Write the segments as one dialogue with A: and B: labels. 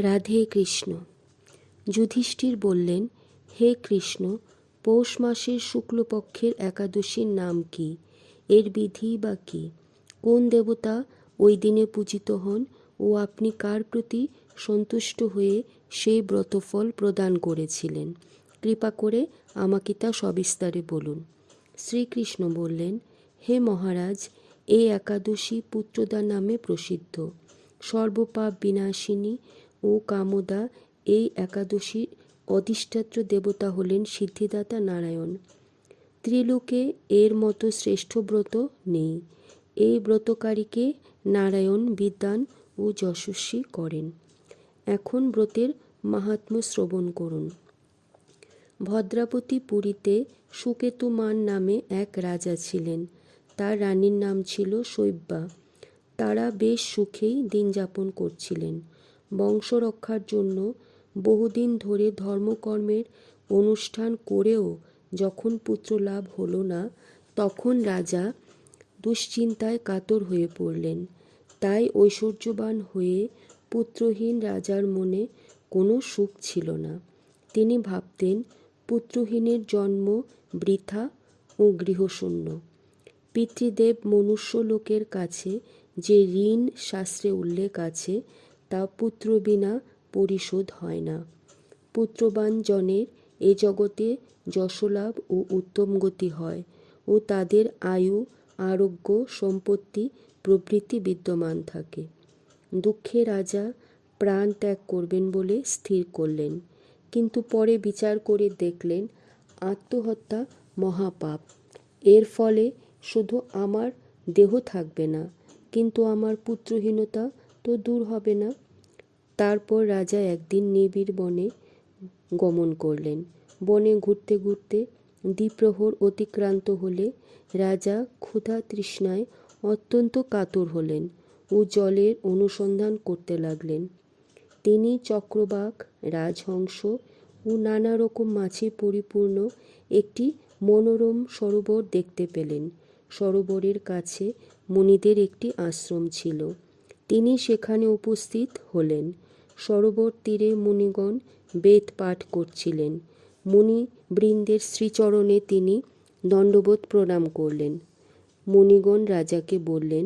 A: রাধে কৃষ্ণ। যুধিষ্ঠির বললেন, হে কৃষ্ণ, পৌষ মাসের শুক্লপক্ষের একাদশীর নাম কি? এর বিধি বা কি? কোন দেবতা ওই দিনে পূজিত হন ও আপনি কার প্রতি সন্তুষ্ট হয়ে সেই ব্রতফল প্রদান করেছিলেন? কৃপা করে আমাকে তা সবিস্তারে বলুন। শ্রীকৃষ্ণ বললেন, হে মহারাজ, এই একাদশী পুত্রদা নামে প্রসিদ্ধ। সর্বপাপ বিনাশিনী ও কামদা এই একাদশীর অধিষ্ঠাত্র দেবতা হলেন সিদ্ধিদাতা নারায়ণ। ত্রিলোকে এর মতো শ্রেষ্ঠ ব্রত নেই। এই ব্রতকারীকে নারায়ণ বিদ্বান ও যশস্বী করেন। এখন ব্রতের মাহাত্ম্য শ্রবণ করুন। ভদ্রাবতী পুরীতে সুকেতুমান নামে এক রাজা ছিলেন। তার রানীর নাম ছিল শৈব্যা। তারা বেশ সুখেই দিন যাপন করছিলেন। বংশ রক্ষার জন্য বহুদিন ধরে ধর্মকর্মের অনুষ্ঠান করেও যখন পুত্রলাভ হলো না, তখন রাজা দুশ্চিন্তায় কাতর হয়ে পড়লেন। তাই ঐশ্বর্যবান হয়ে পুত্রহীন রাজার মনে কোনো সুখ ছিল না। তিনি ভাবতেন, পুত্রহীনের জন্ম বৃথা ও গৃহশূন্য। পিতৃদেব মনুষ্যলোকের কাছে যে ঋণ শাস্ত্রে উল্লেখ আছে, তা পুত্র বিনা পরিশোধ হয় না। পুত্রবান জনের এ জগতে যশলাভ ও উত্তম গতি হয় ও তাদের আয়ু, আরোগ্য, সম্পত্তি প্রভৃতি বিদ্যমান থাকে। দুঃখে রাজা প্রাণ ত্যাগ করবেন বলে স্থির করলেন, কিন্তু পরে বিচার করে দেখলেন আত্মহত্যা মহাপাপ। এর ফলে শুধু আমার দেহ থাকবে না, কিন্তু আমার পুত্রহীনতা তো দূর হবে না। তারপর রাজা একদিন নিবিড় বনে গমন করলেন। বনে ঘুরতে ঘুরতে দ্বিপ্রহর অতিক্রান্ত হলে রাজা ক্ষুধা তৃষ্ণায় অত্যন্ত কাতর হলেন ও জলের অনুসন্ধান করতে লাগলেন। তিনি চক্রবাক, রাজহংস ও নানা রকম মাছে পরিপূর্ণ একটি মনোরম সরোবর দেখতে পেলেন। সরোবরের কাছে মুনিদের একটি আশ্রম ছিল। তিনি সেখানে উপস্থিত হলেন। সরোবর তীরে মুনিগণ বেদ পাঠ করছিলেন। মুনিবৃন্দের শ্রীচরণে তিনি দণ্ডবোধ প্রণাম করলেন। মুনিগণ রাজাকে বললেন,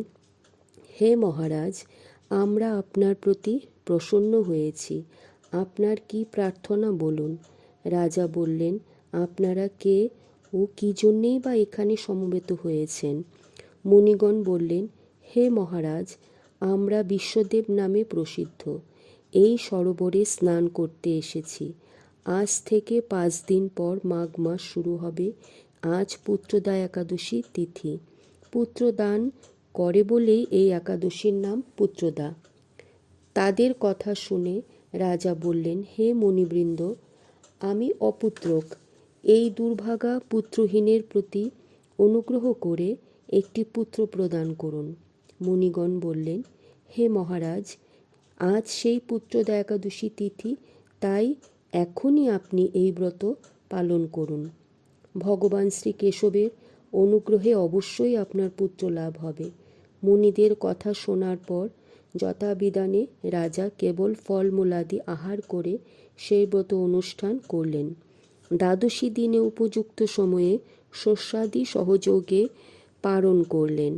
A: হে মহারাজ, আমরা আপনার প্রতি প্রসন্ন হয়েছি। আপনার কি প্রার্থনা বলুন। রাজা বললেন, আপনারা কে ও কি জন্যেই বা এখানে সমবেত হয়েছেন? মুনিগণ বললেন, হে মহারাজ, আমরা বিশ্বদেব নামে প্রসিদ্ধ। এই সরোবরে স্নান করতে এসেছি। আজ থেকে 5 দিন পর মাঘ মাস শুরু হবে। আজ পুত্রদা একাদশী তিথি। পুত্রদান করে বলেই এই একাদশীর নাম পুত্রদা। তাদের কথা শুনে রাজা বললেন, হে মুনিবৃন্দ, আমি অপুত্রক। এই দুর্ভাগা পুত্রহীনের প্রতি অনুগ্রহ করে একটি পুত্র প্রদান করুন। মুনিগণ বললেন, হে মহারাজ, আজ সেই পুত্রদা একাদশী তিথি, তাই এখনই আপনি এই ব্রত পালন করুন। ভগবান শ্রী কেশবের অনুগ্রহে অবশ্যই আপনার পুত্র লাভ হবে। মুনিদের কথা শোনার পর যথাবিধানে রাজা কেবল ফলমূলাদি আহার করে সেই ব্রত অনুষ্ঠান করলেন। দ্বাদশী দিনে উপযুক্ত সময়ে শস্যাদি সহযোগে পালন করলেন।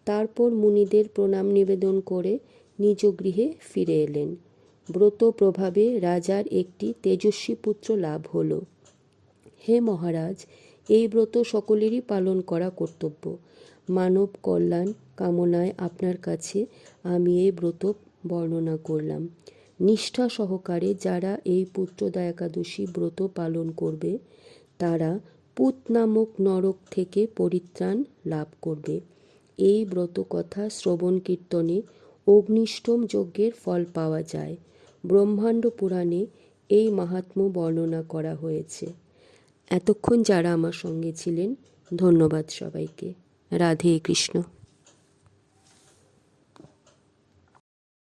A: তারপর মুনিদের প্রণাম নিবেদন করে নিজ গৃহে ফিরে এলেন। ব্রত প্রভাবে রাজার একটি তেজস্বী পুত্র লাভ হল। হে মহারাজ, এই ব্রত সকলেরই পালন করা কর্তব্য। মানব কল্যাণ কামনায় আপনার কাছে আমি এই ব্রত বর্ণনা করলাম। নিষ্ঠা সহকারে যারা এই পুত্রদা একাদশী ব্রত পালন করবে, তারা পুত নামক নরক থেকে পরিত্রাণ লাভ করবে। এই ব্রত কথা শ্রবণ কীর্তনে অগ্নিষ্ঠম যজ্ঞের ফল পাওয়া যায়। ব্রহ্মাণ্ড পুরাণে এই মাহাত্ম্য বর্ণনা করা হয়েছে। এতক্ষণ যারা আমার সঙ্গে ছিলেন, ধন্যবাদ সবাইকে। রাধে কৃষ্ণ।